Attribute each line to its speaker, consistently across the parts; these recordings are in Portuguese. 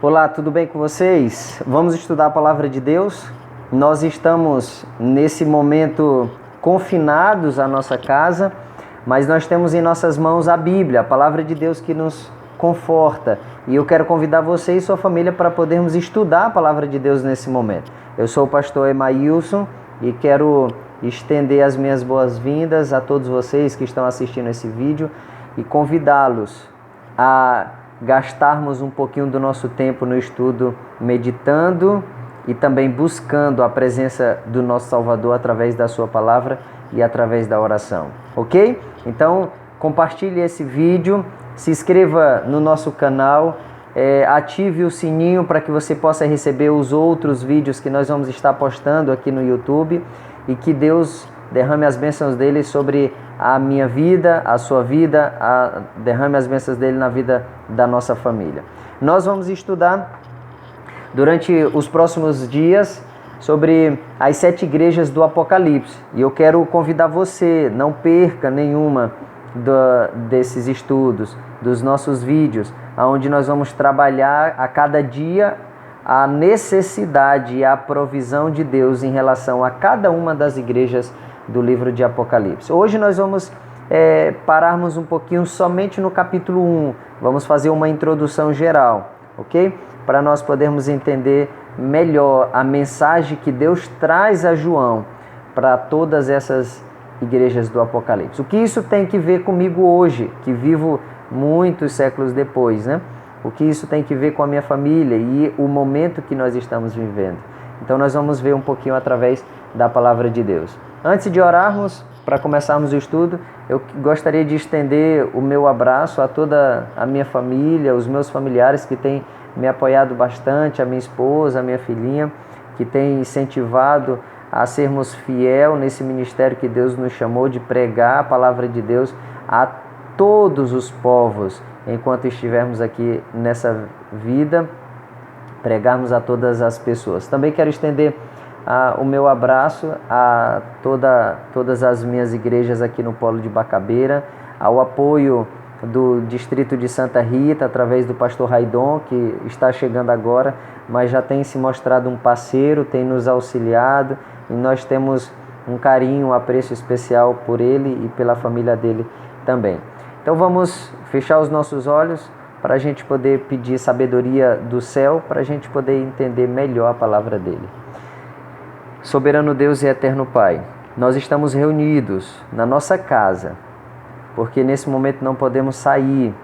Speaker 1: Olá, tudo bem com vocês? Vamos estudar a palavra de Deus? Nós estamos nesse momento confinados à nossa casa, mas nós temos em nossas mãos a Bíblia, a palavra de Deus que nos conforta. E eu quero convidar você e sua família para podermos estudar a palavra de Deus nesse momento. Eu sou o pastor Emailson e quero estender as minhas boas-vindas a todos vocês que estão assistindo esse vídeo e convidá-los a gastarmos um pouquinho do nosso tempo no estudo, meditando e também buscando a presença do nosso Salvador através da sua palavra e através da oração, ok? Então, compartilhe esse vídeo, se inscreva no nosso canal, ative o sininho para que você possa receber os outros vídeos que nós vamos estar postando aqui no YouTube e que Deus derrame as bênçãos dele sobre a minha vida, a sua vida, derrame as bênçãos dele na vida da nossa família. Nós vamos estudar durante os próximos dias sobre as 7 igrejas do Apocalipse. E eu quero convidar você, não perca nenhuma desses estudos, dos nossos vídeos, onde nós vamos trabalhar a cada dia a necessidade e a provisão de Deus em relação a cada uma das igrejas do livro de Apocalipse. Hoje nós vamos pararmos um pouquinho somente no capítulo 1. Vamos fazer uma introdução geral, ok? Para nós podermos entender melhor a mensagem que Deus traz a João para todas essas igrejas do Apocalipse. O que isso tem que ver comigo hoje, que vivo muitos séculos depois, né? O que isso tem que ver com a minha família e o momento que nós estamos vivendo. Então nós vamos ver um pouquinho através da palavra de Deus. Antes de orarmos, para começarmos o estudo, eu gostaria de estender o meu abraço a toda a minha família, os meus familiares que têm me apoiado bastante, a minha esposa, a minha filhinha, que tem incentivado a sermos fiel nesse ministério que Deus nos chamou de pregar a palavra de Deus a todos os povos, enquanto estivermos aqui nessa vida, pregarmos a todas as pessoas. Também quero estender o meu abraço a todas as minhas igrejas aqui no Polo de Bacabeira, ao apoio do Distrito de Santa Rita, através do pastor Raidon, que está chegando agora, mas já tem se mostrado um parceiro, tem nos auxiliado, e nós temos um carinho, um apreço especial por ele e pela família dele também. Então vamos fechar os nossos olhos para a gente poder pedir sabedoria do céu, para a gente poder entender melhor a palavra dele. Soberano Deus e eterno Pai, nós estamos reunidos na nossa casa, porque nesse momento não podemos sair,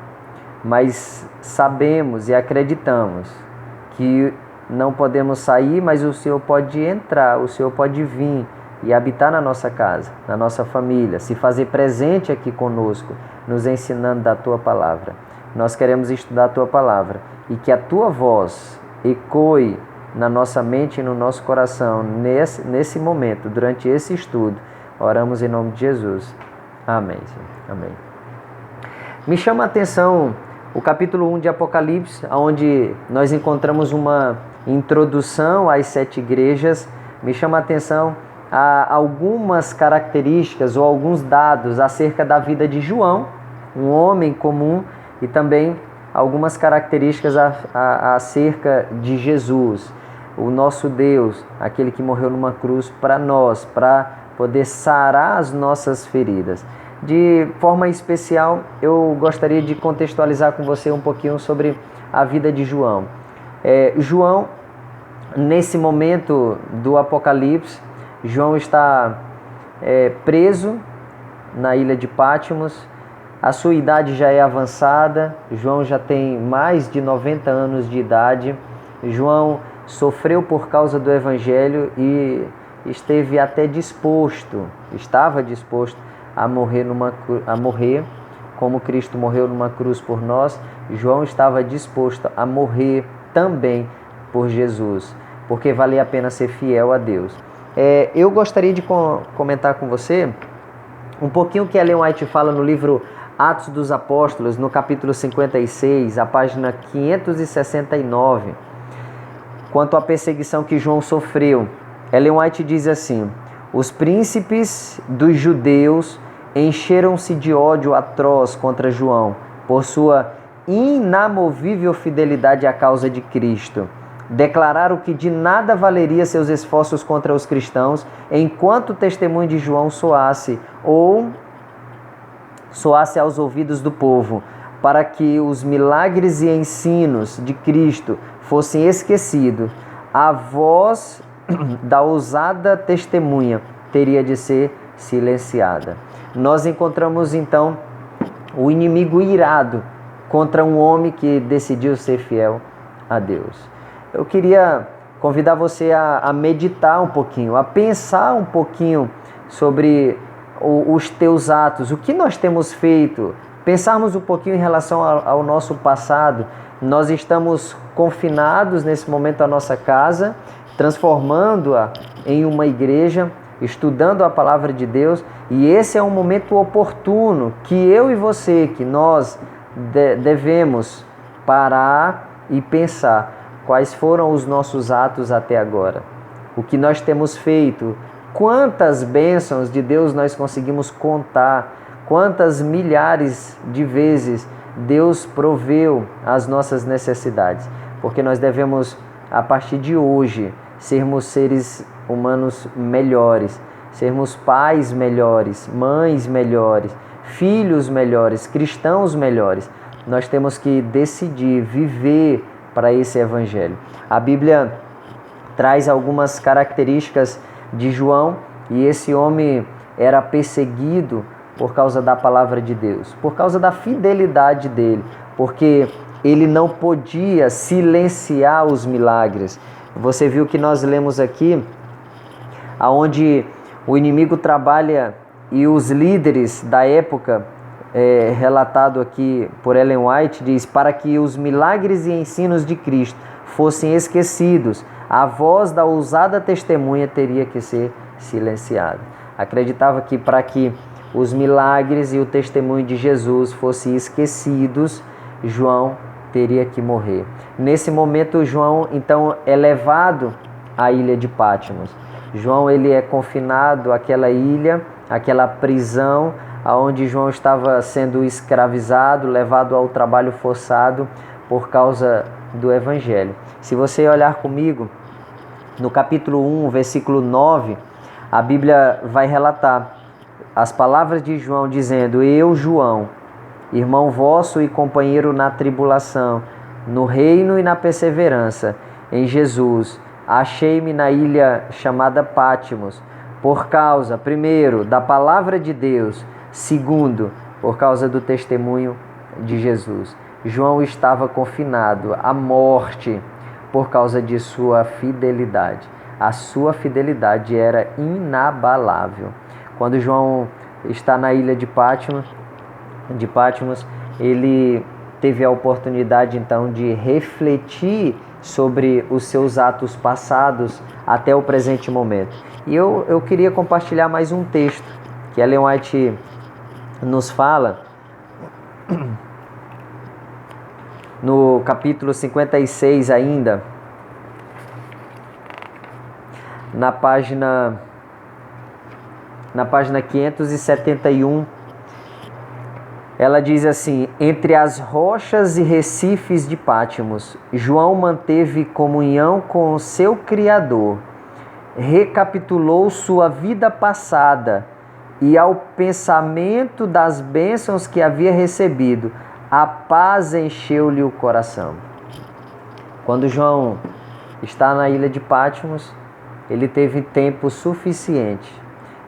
Speaker 1: mas sabemos e acreditamos que não podemos sair, mas o Senhor pode entrar, o Senhor pode vir e habitar na nossa casa, na nossa família, se fazer presente aqui conosco, nos ensinando da Tua palavra. Nós queremos estudar a Tua palavra e que a Tua voz ecoe na nossa mente e no nosso coração nesse momento, durante esse estudo. Oramos em nome de Jesus. Amém, Senhor. Amém. Me chama a atenção o capítulo 1 de Apocalipse, onde nós encontramos uma introdução às 7 igrejas. Me chama a atenção a algumas características ou alguns dados acerca da vida de João, um homem comum, e também algumas características acerca de Jesus, o nosso Deus, aquele que morreu numa cruz para nós, para poder sarar as nossas feridas. De forma especial, eu gostaria de contextualizar com você um pouquinho sobre a vida de João. João, nesse momento do Apocalipse, João está preso na ilha de Patmos. A sua idade já é avançada, João já tem mais de 90 anos de idade. João sofreu por causa do Evangelho e estava disposto a morrer como Cristo morreu numa cruz por nós. João estava disposto a morrer também por Jesus, porque valia a pena ser fiel a Deus. Eu gostaria de comentar com você um pouquinho o que Ellen White fala no livro Atos dos Apóstolos, no capítulo 56, a página 569, quanto à perseguição que João sofreu. Ellen White diz assim: os príncipes dos judeus encheram-se de ódio atroz contra João por sua inamovível fidelidade à causa de Cristo. Declararam que de nada valeria seus esforços contra os cristãos enquanto o testemunho de João soasse aos ouvidos do povo, para que os milagres e ensinos de Cristo fossem esquecidos. A voz da ousada testemunha teria de ser silenciada. Nós encontramos então o inimigo irado contra um homem que decidiu ser fiel a Deus. Eu queria convidar você a meditar um pouquinho, a pensar um pouquinho sobre os teus atos, o que nós temos feito, pensarmos um pouquinho em relação ao nosso passado. Nós estamos confinados nesse momento à nossa casa, transformando-a em uma igreja, estudando a palavra de Deus, e esse é um momento oportuno que eu e você, que nós devemos parar e pensar quais foram os nossos atos até agora, o que nós temos feito, quantas bênçãos de Deus nós conseguimos contar, quantas milhares de vezes Deus proveu as nossas necessidades, porque nós devemos, a partir de hoje, sermos seres humanos melhores, sermos pais melhores, mães melhores, filhos melhores, cristãos melhores. Nós temos que decidir viver para esse evangelho. A Bíblia traz algumas características de João, e esse homem era perseguido por causa da palavra de Deus, por causa da fidelidade dele, porque ele não podia silenciar os milagres. Você viu que nós lemos aqui, aonde o inimigo trabalha e os líderes da época, relatado aqui por Ellen White, diz: para que os milagres e ensinos de Cristo fossem esquecidos, a voz da ousada testemunha teria que ser silenciada. Acreditava que para que os milagres e o testemunho de Jesus fossem esquecidos, João teria que morrer. Nesse momento, João então é levado à ilha de Patmos. João ele é confinado àquela ilha, àquela prisão, onde João estava sendo escravizado, levado ao trabalho forçado por causa do Evangelho. Se você olhar comigo, no capítulo 1, versículo 9, a Bíblia vai relatar as palavras de João dizendo: eu, João, irmão vosso e companheiro na tribulação, no reino e na perseverança, em Jesus, achei-me na ilha chamada Patmos, por causa, primeiro, da palavra de Deus, segundo, por causa do testemunho de Jesus. João estava confinado à morte por causa de sua fidelidade. A sua fidelidade era inabalável. Quando João está na ilha de Patmos, ele teve a oportunidade então de refletir sobre os seus atos passados até o presente momento. E eu queria compartilhar mais um texto que Ellen White nos fala no capítulo 56 ainda, na página 571, ela diz assim: entre as rochas e recifes de Patmos, João manteve comunhão com o seu Criador, recapitulou sua vida passada e, ao pensamento das bênçãos que havia recebido, a paz encheu-lhe o coração. Quando João está na ilha de Patmos, ele teve tempo suficiente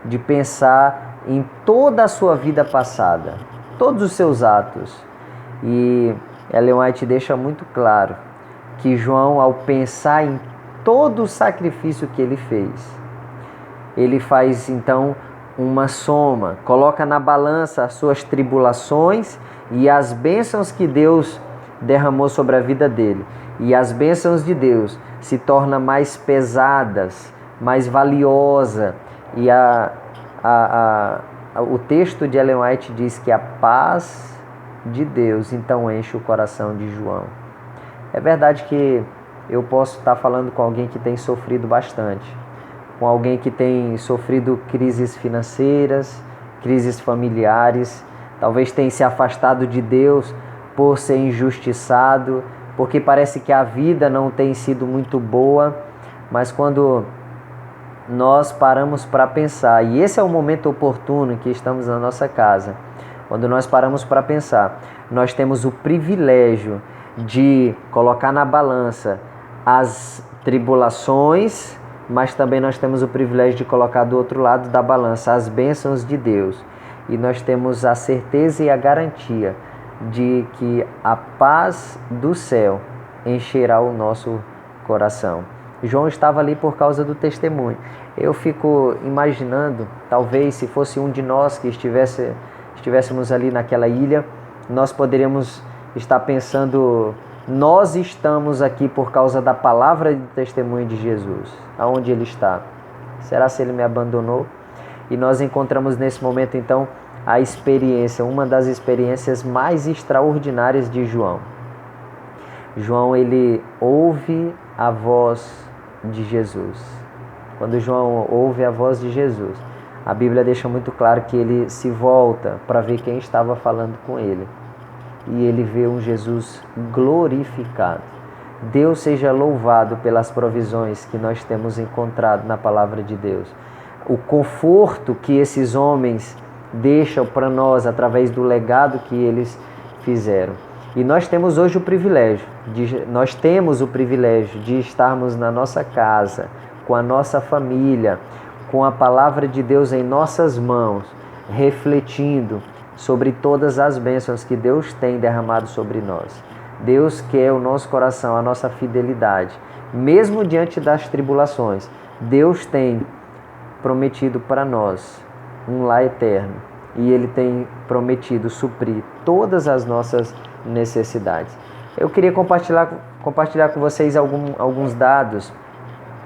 Speaker 1: de pensar em toda a sua vida passada, todos os seus atos. E Ellen White deixa muito claro que João, ao pensar em todo o sacrifício que ele fez, ele faz então uma soma, coloca na balança as suas tribulações e as bênçãos que Deus derramou sobre a vida dele. E as bênçãos de Deus se tornam mais pesadas, mais valiosa. E o texto de Ellen White diz que a paz de Deus então enche o coração de João. É verdade que eu posso estar falando com alguém que tem sofrido bastante, com alguém que tem sofrido crises financeiras, crises familiares, talvez tenha se afastado de Deus por ser injustiçado, porque parece que a vida não tem sido muito boa, mas quando nós paramos para pensar, e esse é o momento oportuno que estamos na nossa casa, quando nós paramos para pensar, nós temos o privilégio de colocar na balança as tribulações, mas também nós temos o privilégio de colocar do outro lado da balança as bênçãos de Deus. E nós temos a certeza e a garantia de que a paz do céu encherá o nosso coração. João estava ali por causa do testemunho. Eu fico imaginando, talvez se fosse um de nós que estivéssemos ali naquela ilha, nós poderíamos estar pensando, nós estamos aqui por causa da palavra de testemunho de Jesus. Aonde ele está? Será se ele me abandonou? E nós encontramos nesse momento então a experiência, uma das experiências mais extraordinárias de João. João, ele ouve a voz de Jesus. Quando João ouve a voz de Jesus, a Bíblia deixa muito claro que ele se volta para ver quem estava falando com ele. E ele vê um Jesus glorificado. Deus seja louvado pelas provisões que nós temos encontrado na palavra de Deus. O conforto que esses homens deixam para nós através do legado que eles fizeram. E nós temos hoje o privilégio, de estarmos na nossa casa, com a nossa família, com a palavra de Deus em nossas mãos, refletindo sobre todas as bênçãos que Deus tem derramado sobre nós. Deus quer o nosso coração, a nossa fidelidade. Mesmo diante das tribulações, Deus tem prometido para nós um lar eterno. E Ele tem prometido suprir todas as nossas necessidades. Eu queria compartilhar com vocês alguns dados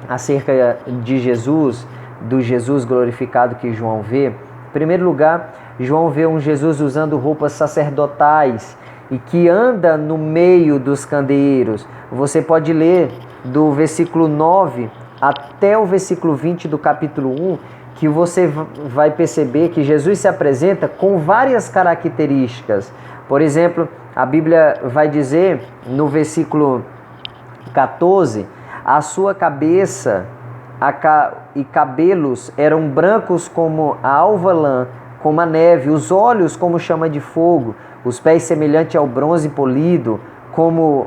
Speaker 1: acerca de Jesus, do Jesus glorificado que João vê. Em primeiro lugar, João vê um Jesus usando roupas sacerdotais e que anda no meio dos candeeiros. Você pode ler do versículo 9 até o versículo 20 do capítulo 1, que você vai perceber que Jesus se apresenta com várias características. Por exemplo, a Bíblia vai dizer no versículo 14, a sua cabeça e cabelos eram brancos como a alva lã, como a neve, os olhos como chama de fogo, os pés semelhante ao bronze polido, como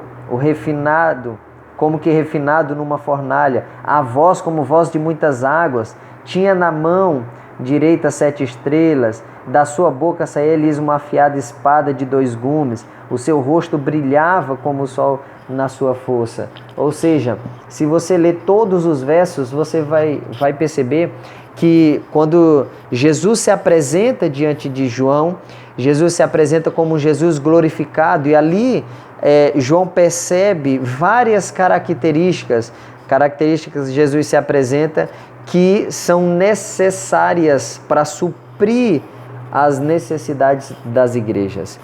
Speaker 1: que refinado numa fornalha, a voz como voz de muitas águas, tinha na mão direita 7 estrelas, da sua boca saía-lhes uma afiada espada de 2 gumes, o seu rosto brilhava como o sol na sua força. Ou seja, se você ler todos os versos, você vai perceber que quando Jesus se apresenta diante de João, Jesus se apresenta como um Jesus glorificado, e ali João percebe várias características de Jesus se apresenta que são necessárias para suprir as necessidades das igrejas.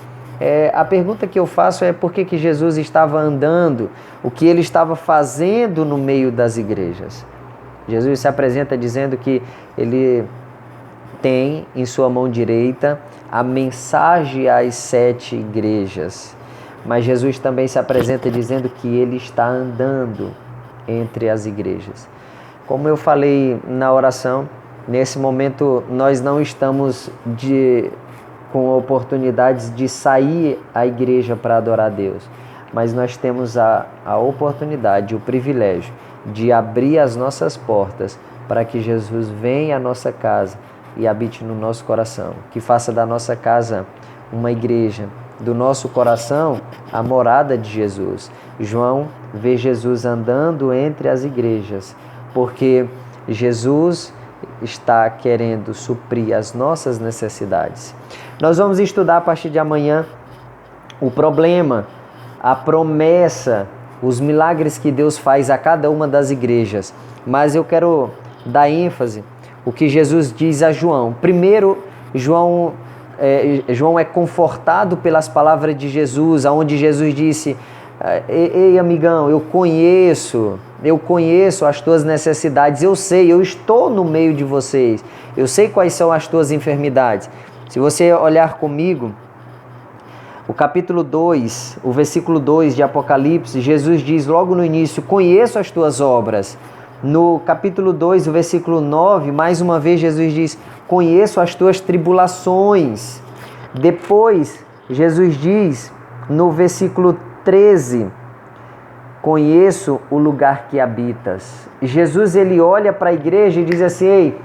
Speaker 1: A pergunta que eu faço é por que Jesus estava andando, o que ele estava fazendo no meio das igrejas. Jesus se apresenta dizendo que ele tem em sua mão direita a mensagem às 7 igrejas. Mas Jesus também se apresenta dizendo que ele está andando entre as igrejas. Como eu falei na oração, nesse momento nós não estamos com oportunidades de sair à igreja para adorar a Deus, mas nós temos a oportunidade, o privilégio de abrir as nossas portas para que Jesus venha à nossa casa e habite no nosso coração, que faça da nossa casa uma igreja, do nosso coração a morada de Jesus. João vê Jesus andando entre as igrejas, porque Jesus está querendo suprir as nossas necessidades. Nós vamos estudar a partir de amanhã o problema, a promessa, os milagres que Deus faz a cada uma das igrejas. Mas eu quero dar ênfase o que Jesus diz a João. Primeiro, João é confortado pelas palavras de Jesus, onde Jesus disse: ei amigão, eu conheço as tuas necessidades, eu sei, eu estou no meio de vocês, eu sei quais são as tuas enfermidades. Se você olhar comigo, O capítulo 2, o versículo 2 de Apocalipse, Jesus diz logo no início: conheço as tuas obras. No capítulo 2, o versículo 9, mais uma vez Jesus diz: conheço as tuas tribulações. Depois, Jesus diz no versículo 13: conheço o lugar que habitas. Jesus, ele olha para a igreja e diz assim: ei,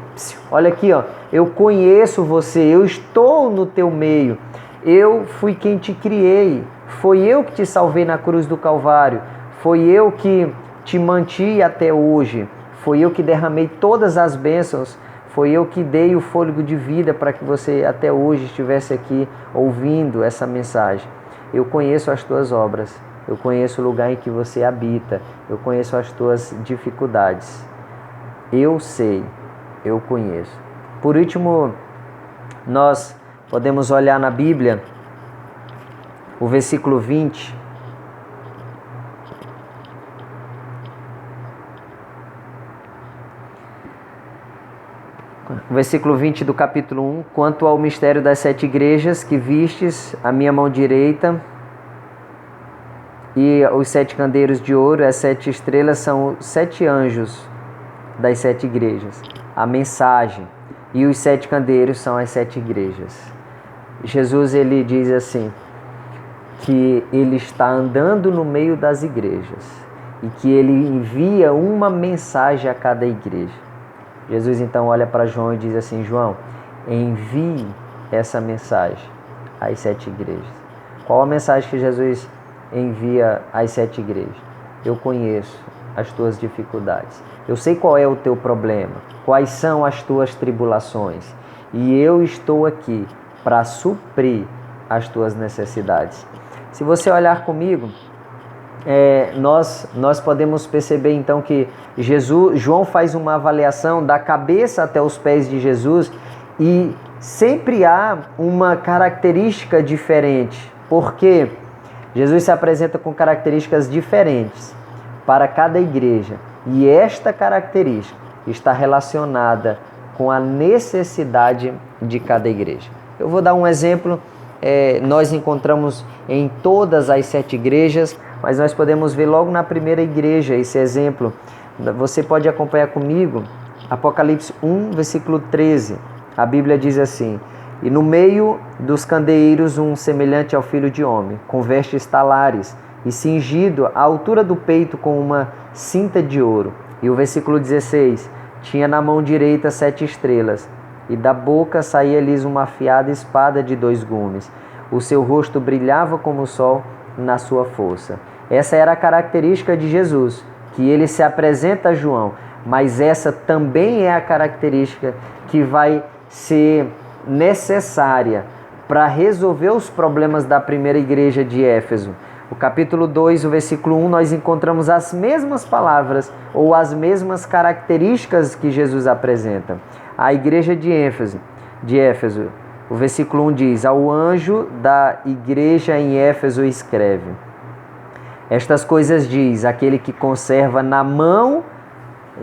Speaker 1: olha aqui, ó, eu conheço você, eu estou no teu meio, eu fui quem te criei, foi eu que te salvei na cruz do Calvário, foi eu que te mantive até hoje, foi eu que derramei todas as bênçãos, foi eu que dei o fôlego de vida para que você até hoje estivesse aqui ouvindo essa mensagem. Eu conheço as tuas obras, eu conheço o lugar em que você habita, eu conheço as tuas dificuldades. Eu sei, eu conheço. Por último, nós podemos olhar na Bíblia o versículo 20. O versículo 20 do capítulo 1. Quanto ao mistério das 7 igrejas que vistes, a minha mão direita e os 7 candeiros de ouro, as 7 estrelas são os 7 anjos das 7 igrejas. A mensagem. E os 7 candeiros são as 7 igrejas. Jesus, ele diz assim, que ele está andando no meio das igrejas e que ele envia uma mensagem a cada igreja. Jesus então olha para João e diz assim: João, envie essa mensagem às 7 igrejas. Qual a mensagem que Jesus envia às 7 igrejas? Eu conheço as tuas dificuldades. Eu sei qual é o teu problema, quais são as tuas tribulações. E eu estou aqui para suprir as tuas necessidades. Se você olhar comigo, nós podemos perceber então que João faz uma avaliação da cabeça até os pés de Jesus e sempre há uma característica diferente, porque Jesus se apresenta com características diferentes para cada igreja e esta característica está relacionada com a necessidade de cada igreja. Eu vou dar um exemplo, nós encontramos em todas as 7 igrejas, mas nós podemos ver logo na primeira igreja esse exemplo. Você pode acompanhar comigo, Apocalipse 1, versículo 13. A Bíblia diz assim: e no meio dos candeeiros um semelhante ao filho de homem, com vestes talares e cingido à altura do peito com uma cinta de ouro. E o versículo 16, tinha na mão direita 7 estrelas, e da boca saía-lhes uma afiada espada de 2 gumes. O seu rosto brilhava como o sol na sua força. Essa era a característica de Jesus, que ele se apresenta a João, mas essa também é a característica que vai ser necessária para resolver os problemas da primeira igreja de Éfeso. O capítulo 2, o versículo 1, nós encontramos as mesmas palavras ou as mesmas características que Jesus apresenta. A igreja de Éfeso, o versículo 1 diz: ao anjo da igreja em Éfeso escreve: estas coisas diz aquele que conserva na mão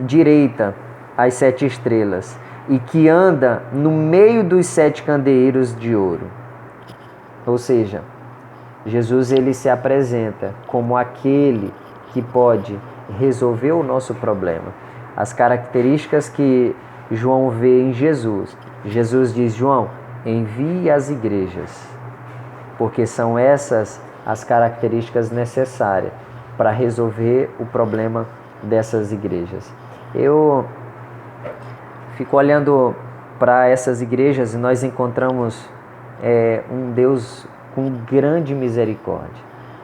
Speaker 1: direita as 7 estrelas e que anda no meio dos 7 candeeiros de ouro. Ou seja, Jesus, ele se apresenta como aquele que pode resolver o nosso problema. As características que João vê em Jesus. Jesus diz: João, envie as igrejas, porque são essas as características necessárias para resolver o problema dessas igrejas. Eu fico olhando para essas igrejas e nós encontramos um Deus com grande misericórdia.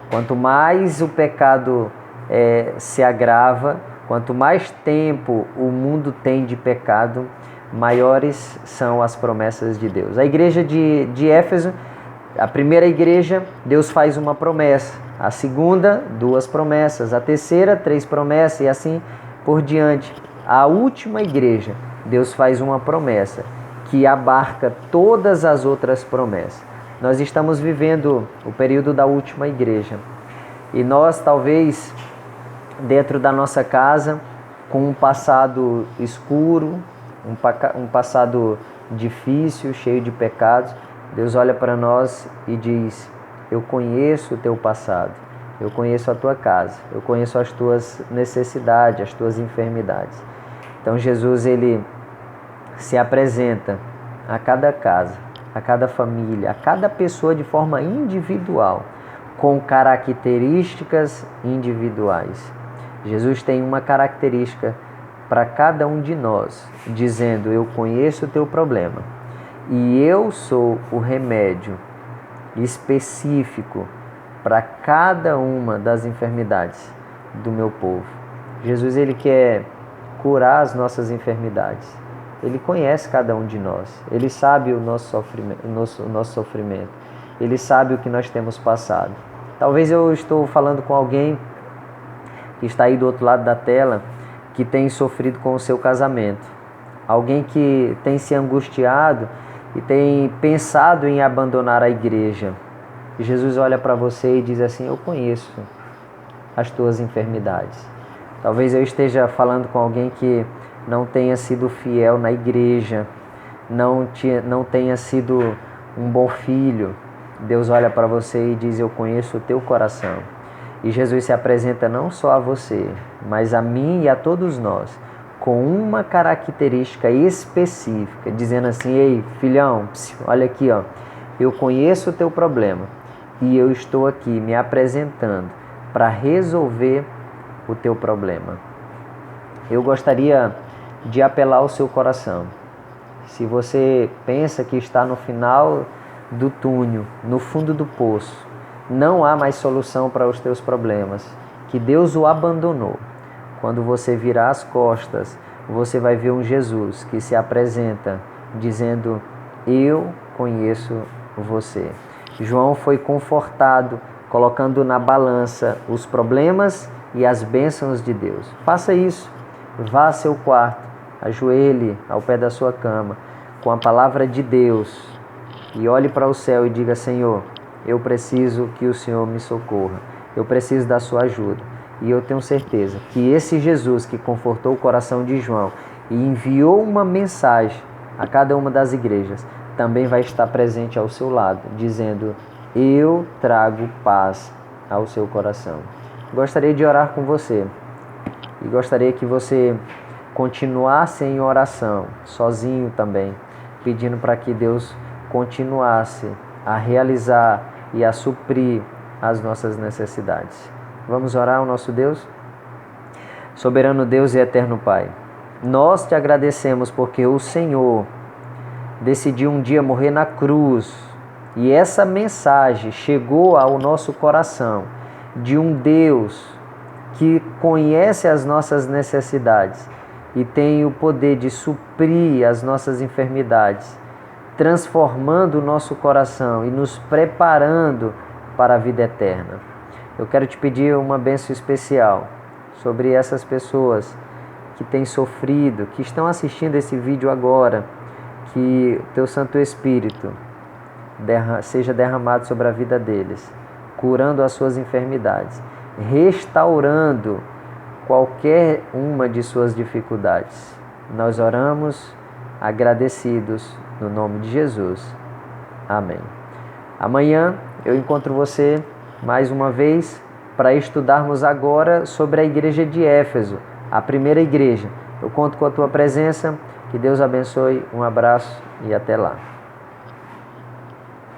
Speaker 1: Quanto mais o pecado se agrava, quanto mais tempo o mundo tem de pecado, maiores são as promessas de Deus. A igreja de Éfeso, a primeira igreja, Deus faz uma promessa. A segunda, 2 promessas. A terceira, 3 promessas e assim por diante. A última igreja, Deus faz uma promessa que abarca todas as outras promessas. Nós estamos vivendo o período da última igreja. E nós, talvez, dentro da nossa casa, com um passado escuro, um passado difícil, cheio de pecados, Deus olha para nós e diz: eu conheço o teu passado, eu conheço a tua casa, eu conheço as tuas necessidades, as tuas enfermidades. Então Jesus, ele se apresenta a cada casa, a cada família, a cada pessoa de forma individual, com características individuais. Jesus tem uma característica para cada um de nós, dizendo: eu conheço o teu problema e eu sou o remédio específico para cada uma das enfermidades do meu povo. Jesus, ele quer curar as nossas enfermidades. Ele conhece cada um de nós. Ele sabe o nosso sofrimento. Ele sabe o que nós temos passado. Talvez eu estou falando com alguém que está aí do outro lado da tela, que tem sofrido com o seu casamento. Alguém que tem se angustiado e tem pensado em abandonar a igreja. E Jesus olha para você e diz assim: eu conheço as tuas enfermidades. Talvez eu esteja falando com alguém que não tenha sido fiel na igreja, não tenha sido um bom filho. Deus olha para você e diz: eu conheço o teu coração. E Jesus se apresenta não só a você, mas a mim e a todos nós, com uma característica específica, dizendo assim: ei, filhão, olha aqui, ó, eu conheço o teu problema e eu estou aqui me apresentando para resolver o teu problema. Eu gostaria de apelar ao seu coração. Se você pensa que está no final do túnel, no fundo do poço, não há mais solução para os teus problemas, que Deus o abandonou, quando você virar as costas, você vai ver um Jesus que se apresenta dizendo: eu conheço você. João foi confortado, colocando na balança os problemas e as bênçãos de Deus. Faça isso. Vá ao seu quarto, ajoelhe ao pé da sua cama, com a palavra de Deus, e olhe para o céu e diga: Senhor, eu preciso que o Senhor me socorra. Eu preciso da sua ajuda. E eu tenho certeza que esse Jesus que confortou o coração de João e enviou uma mensagem a cada uma das igrejas, também vai estar presente ao seu lado, dizendo: eu trago paz ao seu coração. Gostaria de orar com você. E gostaria que você continuasse em oração, sozinho também, pedindo para que Deus continuasse a realizar e a suprir as nossas necessidades. Vamos orar ao nosso Deus? Soberano Deus e eterno Pai, nós te agradecemos porque o Senhor decidiu um dia morrer na cruz e essa mensagem chegou ao nosso coração de um Deus que conhece as nossas necessidades e tem o poder de suprir as nossas enfermidades, transformando o nosso coração e nos preparando para a vida eterna. Eu quero te pedir uma bênção especial sobre essas pessoas que têm sofrido, que estão assistindo esse vídeo agora, que teu Santo Espírito seja derramado sobre a vida deles, curando as suas enfermidades, restaurando qualquer uma de suas dificuldades. Nós oramos agradecidos no nome de Jesus. Amém. Amanhã eu encontro você mais uma vez para estudarmos agora sobre a igreja de Éfeso, a primeira igreja. Eu conto com a tua presença. Que Deus abençoe. Um abraço e até lá.